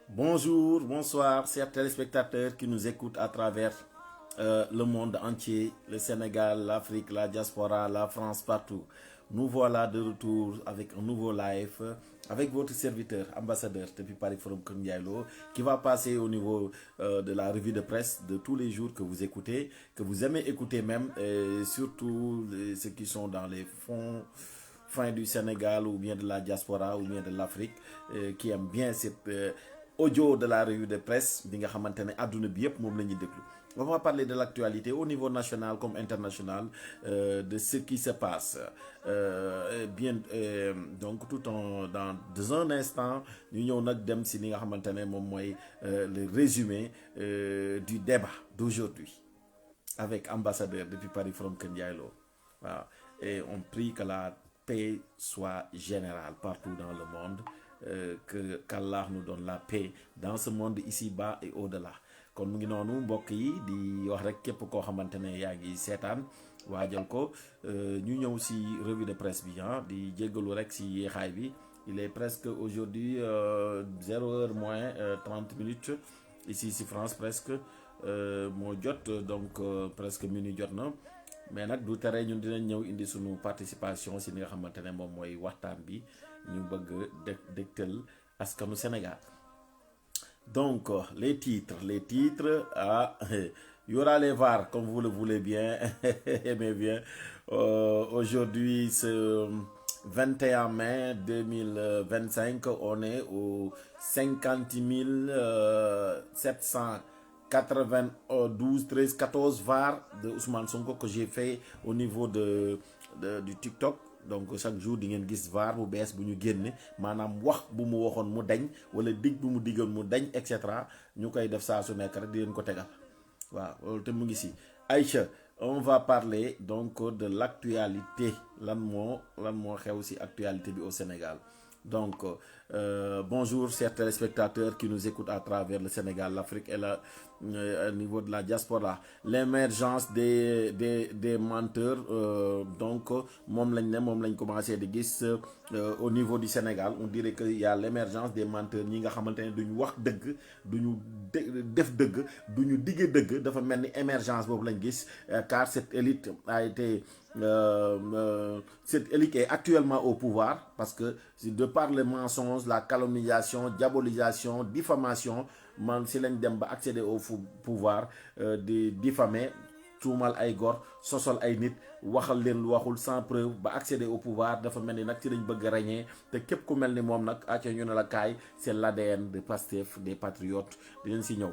Bonjour, bonsoir, chers téléspectateurs qui nous écoutent à travers le monde entier, le Sénégal, l'Afrique, la diaspora, la France, partout. Nous voilà de retour avec un nouveau live avec votre serviteur, ambassadeur depuis Paris Forum Kër Ndiaye Lo, qui va passer au niveau de la revue de presse de tous les jours que vous écoutez, que vous aimez écouter même, et surtout ceux qui sont dans les fonds fin du Sénégal ou bien de la diaspora ou bien de l'Afrique, qui aiment bien cette audio de la revue de presse bi nga xamante ne àdduna bi yëpp moom la ñuy déglu. On va parler de l'actualité au niveau national comme international, de ce qui se passe. Donc dans un instant ñu ñëw nag dem si li nga xamante ne moom mooy le résumé du débat d'aujourd'hui avec ambassadeur depuis Paris from Kër Ndiaye Lo. Waaw. Et on prie que la paix soit générale partout dans le monde, qu'Allah nous donne la paix dans ce monde ici-bas et au-delà. Kon mu ngi noonu mbokk yi di wax rek képp koo xamante ne yaa ngi seetaan waajal ko ñu ñëw si revue de presse bi di jéggalu rek si yéexaay bi. Il est presque aujourd'hui 0h moins 30 minutes ici si France presque moo jot donc presque minuit jot na. Mais nag du tere ñun dinañ ñëw indi suñu participation si li nga xamante ne moom mooy waxtaan bi ñu bëgg dégtal askanu Sénégal. Donc les titres il y aura les VAR comme vous le voulez bien aimez bien. Aujourd'hui ce 21 mai 2025 on est au 50 792 13 14 VAR de Ousmane Sonko que j'ai fait au niveau du TikTok. Donc chaque jour di ngeen gis VAR bu bees bu ñu génne maanaam wax bu mu waxoon mu dañ wala dig bu mu diggoon mu dañ et cetera ñu koy def saa su nekk rek di leen ko tegal waaw loolu te mu ngi si. Aïcha, on va parler donc de l'actualité lan moo xew si actualité bi au Sénégal. Donc bonjour chers téléspectateurs qui nous écoutent à travers le Sénégal, l'Afrique et au niveau de la diaspora. L'émergence des menteurs, donc moom lañ commencé di gis au niveau du Sénégal. On dirait que y a l'émergence des menteurs ñi nga xamante ne duñu wax dëgg duñu def dëgg duñu digge dëgg dafa mel ni émergence boobu lañ gis car cette élite est actuellement au pouvoir parce que de par les mensonges, la calomniation, diabolisation, diffamation man si lañ dem ba accéder au pouvoir di diffamer tuumal ay gor sosol ay nit waxal leen lu waxul sans preuve ba accéder au pouvoir dafa mel ni nag ci lañ bëgg a régner te képp ku mel ni moom nag acca ñu ne la kaay c'est l'ADN de Pastef des patriotes dinañ si ñëw.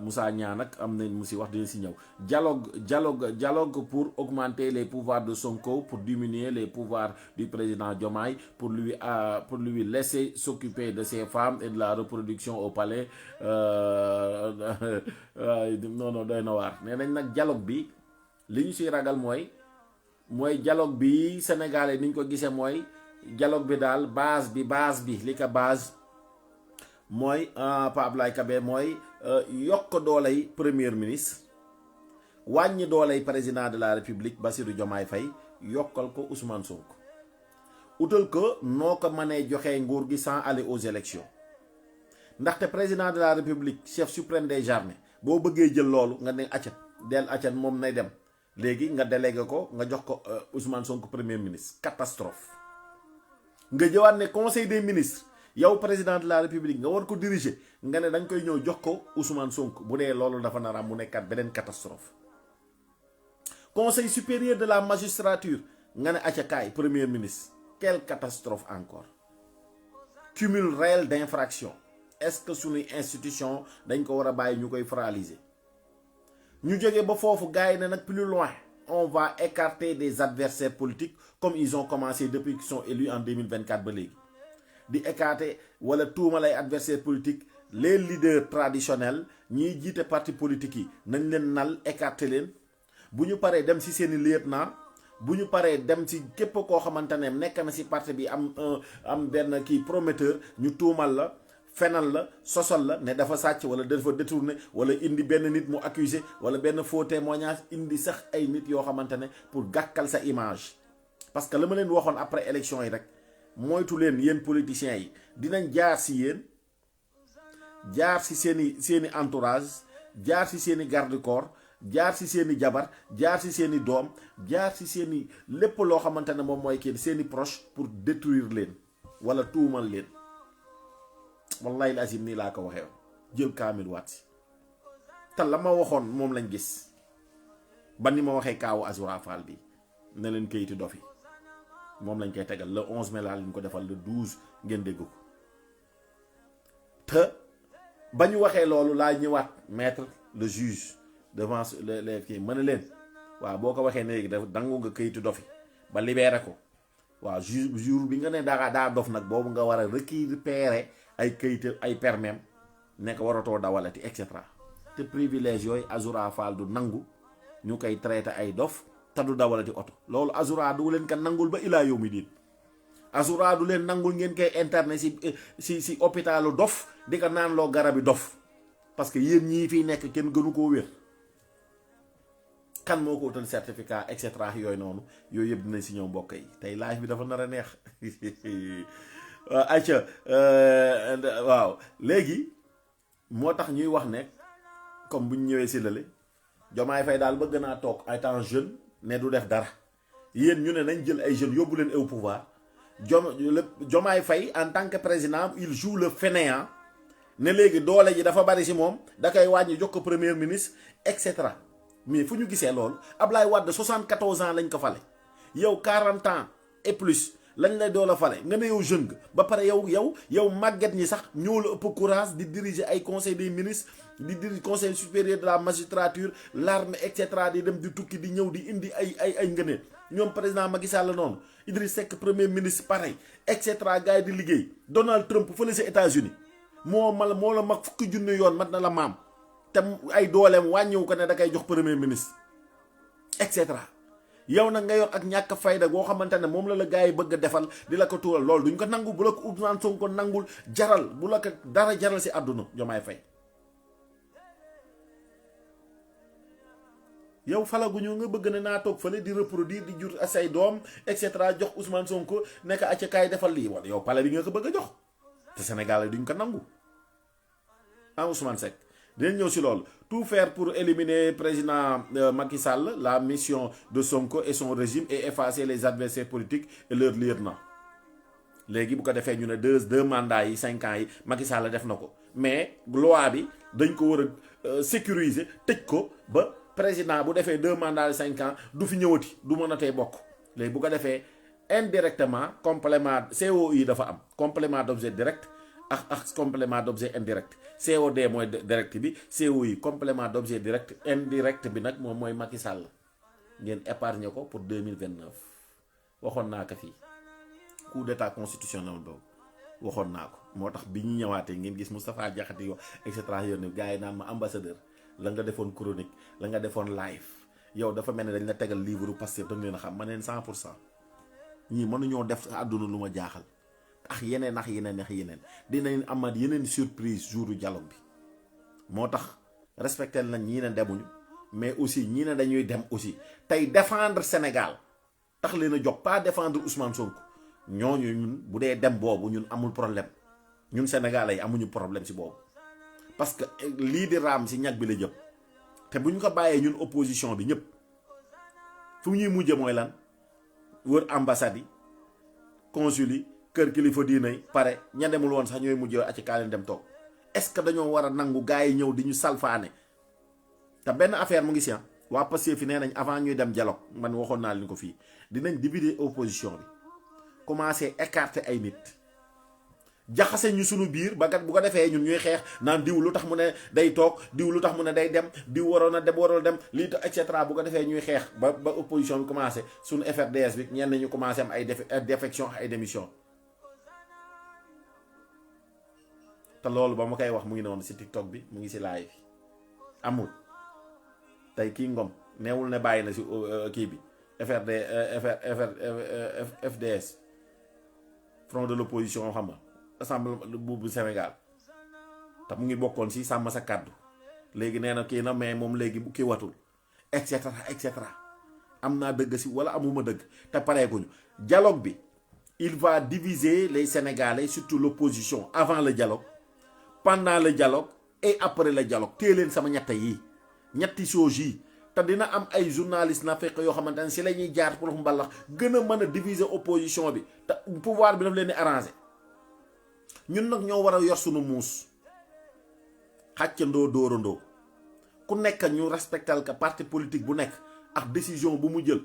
Moussa Niang nag am nañ mu si wax dinañ si ñëw. Dialogue pour augmenter les pouvoirs de Sonko, pour diminuer les pouvoirs du président Diomaye, pour lui laisser s'occuper de ses femmes et de la reproduction au palais. Non doy na waar nee nañ nag dialogue bi li ñu siy ragal mooy dialogue bi Sénégalais ni ñu ko gisee mooy dialogue bi daal base bi li ko base mooy Pape Abdoulaye Kabé mooy yokk dooley premier ministre wàññi dooley président de la République Bassirou Diomaye Faye yokkal ko Ousmane Sonko utal ko noo ko mënee joxee nguur gi sans aller aux élections ndaxte président de la République chef suprême des armées boo bëggee jël loolu nga ne accat moom nay dem léegi nga délégué ko nga jox ko Ousmane Sonko premier ministre catastrophe. Nga jëwaat ne conseil des ministres yow président de la République nga war ko diriger nga ne dañ koy ñëw jox ko Ousmane Sonko bu dee loolu dafa nar a mu nekkat beneen catastrophe. Conseil supérieur de la magistrature nga ne acca kaay premier ministre quelle catastrophe encore. Cumul réel d'infraction. Est-ce que suñuy institution dañ ko war a bàyyi ñu koy fraliser ñu jógee ba foofu gars yi ne nag plus loin on va écarter des adversaires politiques comme ils ont commencé depuis qu'ils sont élus en 2024 ba léegi di écarter wala tuuma lay adversaires politiques les leaders traditionnels ñiy jiite parti politique yi nañ leen nal écarter leen bu ñu paree dem ci seeni lieutenant bu ñu paree dem ci képp koo xamante ne nekk na ci parti bi am benn kii prometteur ñu tuumal la fenal la sosal la ne dafa sàcc wala dafa détourné wala indi benn nit mu accusé wala benn faux témoignage indi sax ay nit yoo xamante ne pour gàkkal sa image. Parce que la ma leen waxoon après élection yi rek moytu leen yéen politiciens yi dinañ jaar si yéen jaar ci seeni entourage jaar ci seeni garde corps jaar ci seeni jabar jaar ci seeni doom jaar ci seeni lépp loo xamante ne moom mooy kii seeni proche pour détruire leen wala tuumal leen. wallahi lazim nii laa ko waxee jël kaamil waat si te la ma waxoon moom lañ gis ba ni ma waxee kaawu Azoura Fall bi ne leen kayiti dofi moom lañ koy tegal le 11 mai laa lañ ko defal le 12 ngeen dégg ko te ba ñu waxee loolu laa ñëwaat mettre le juge devant les kii mën na leen waaw boo ko waxee ne léegi dafa dangu nga kayiti dofi ba libéré ko waaw jour bi nga ne daa dof nag boobu nga war a récupérer ay kayit ay permis nekk waratoo dawalati et cetera te privilège yooyu Azoura Fall du nangu ñu koy traité ay dof te du dawalati oto loolu Azoura du leen ko nangul ba ilaa yow mi diin Azoura du leen nangul ngeen koy internet si hôpitalu dof di ko naan loo garabi dof parce que yéen ñii fii nekk kenn gënu koo wér kan moo ko utal certificat et cetera yooyu noonu yooyu yëpp dinañ si ñëw mbokk yi tey live bi dafa nar a neex ayca waaw léegi moo tax ñuy wax ne comme bu ñu ñëwee si lële Diomaye Faye daal bëgg naa toog ay temps jeune ne du def dara yéen ñu ne nañ jël ay jeunes yóbbu leen au pouvoir Diomaye Faye en tant que président il joue le fainéant ne léegi doole ji dafa bari si moom da koy wàññi jox ko premier ministre et cetera mais fu ñu gisee loolu Ablaye Wade 74 ans lañ ko fale yow 40 ans et plus. lañ lay doon la fale nga ne yow jeune nga ba pare yow màgget ñi sax ñoo la ëpp courage di diriger ay conseil des ministres di diriger conseil supérieur de la magistrature l'armée et cetera di dem di tukki di ñëw di indi ay ngëneel ñoom président Macky Sall noonu Idriss Seck premier ministre pareil et cetera gars yi di liggéey Donald Trump fële si États-Unis moo la mag fukki junni yoon mat na la maam te ay dooleem wàññiwu ko ne da koy jox premier ministre et cetera. yow nag nga yor ak ñàkk fayda goo xamante ne moom la gars yi bëgg a defal di la ko tuural loolu duñ ko nangu bu la ko Ousmane Sonko nangul jaral bu la ko dara jaral si àdduna Diomaye Faye yow falaguñu nga bëgg ne naa toog fële di reproduire di jur say doom et cetera jox Ousmane Sonko nekk acca kaay defal lii wala yow pale bi nga ko bëgg a jox te Sénégal duñ ko nangu ah Ousmane Seck dinañ ñëw si loolu tout faire pour éliminer président Macky Sall la mission de Sonko et son régime et effacer les adversaires politiques et leurs lieutenants léegi bu ko defee ñu ne deux mandats yi 5 ans yi Macky Sall def na ko mais loi bi dañ ko war a sécuriser tëj ko ba président bu defee 2 mandats de 5 ans du fi ñëwati du mën a tey bokk léegi bu ko defee indirectement complément COI dafa am complément d'objet direct ak complément d'objet indirect COD mooy direct bi COI complément d'objet direct indirect bi nag moom mooy Macky Sall ngeen épargner ko pour 2029 waxoon naa ko fii coup d'état constitutionnel boobu waxoon naa ko moo tax bi ñu ñëwaatee ngeen gis Moustapha Diakhaté yo et cetera yoon gars yi naan ma ambassadeur la nga defoon chronique la nga defoon live yow dafa mel ne dañ la tegal livre Pastef dañ leen a xam ma neen 100% ñii mënuñoo def sa àdduna lu ma jaaxal ak yeneen dinañ amaat yeneen surprise jouru dialogue bi moo tax respecté nañ ñii ne demuñu mais aussi ñii ne dañuy dem aussi tey défendre Sénégal tax leen a jox pas défendre Ousmane Sonko ñooñu ñun bu dee dem boobu ñun amul problème ñun Sénégalais yi amuñu problème si boobu parce que lii di raam si ñag bi la jëm te bu ñu ko bàyyee ñun opposition bi ñëpp fu ñuy mujje mooy lan wër ambassade yi consul yi kër kilifa diina yi pare ña demul woon sax ñooy mujjee acci kaa leen dem toog est-ce que dañoo war a nangu gars yi ñëw di ñu salfaane te benn affaire mu ngi si waa Pastef fi nee nañ avant ñuy dem dialogue man waxoon naa leen ko fii dinañ divider opposition bi commencer écarter ay nit jaxase ñu sunu biir ba kat bu ko defee ñun ñuy xeex naan diw lu tax mu ne day toog diw lu tax mu ne day dem diw waroon a dem lii et cetera bu ko defee ñuy xeex ba opposition bi commencé sunu FRDS bi ñenn ñu commencé am ay défection ay démission te loolu ba ma koy wax mu ngi noonu si TikTok bi mu ngi si live amul tey kii Ngom neewul ne bàyyi na si kii bi FDS front de l'opposition xam nga assemblée bu Sénégal te mu ngi bokkoon si sàmm sa kàddu léegi nee na kii na mais moom léegi bu kii watul et cetera am naa dëgg si wala amuma dëgg te pareeguñu dialogue bi il va diviser les Sénégalais surtout l'opposition avant le dialogue pendant le dialogue et après le dialogue téye leen sama ñetti choses yi te dina am ay journalistes na fekk yoo xamante ne si la ñuy jaar pour mbalax gën a mën a diviser opposition bi te pouvoir bi daf leen di arranger ñun nag ñoo war a yor sunu muus xàccandoo dóorandoo ku nekk ñu respectal ka parti politique bu nekk ak décision bu mu jël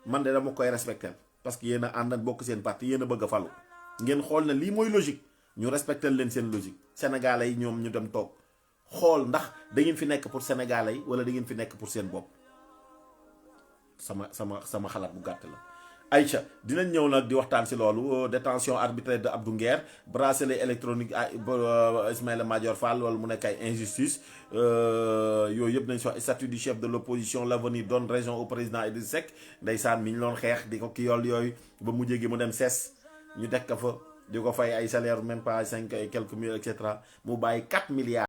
man de dama koy respectal parce que yéen a ànd bokk seen parti yéen a bëgg a falu ngeen xool ne lii mooy logique ñu respectal leen seen logique sénégalais yi ñoom ñu dem toog xool ndax da ngeen fi nekk pour sénégalais yi wala da ngeen fi nekk pour seen bopp sama xalaat bu gàtt la. Aïcha dinañ ñëw nag di waxtaan si loolu détention arbitraire de Abdou Nguer bracelet électronique Ismaïla Madior Fall wala mu nekk ay injustice yooyu yëpp nañ si wax statut du chef de l'opposition l'avenir donne raison au président Idriss Seck ndeysaan mi ñu loon xeex di ko ki yool yooyu ba mujjee gi mu dem ses ñu teg ko fa di ko fay ay salaire même pas 5 et quelques mille et cetera mu bàyyi 4 milliards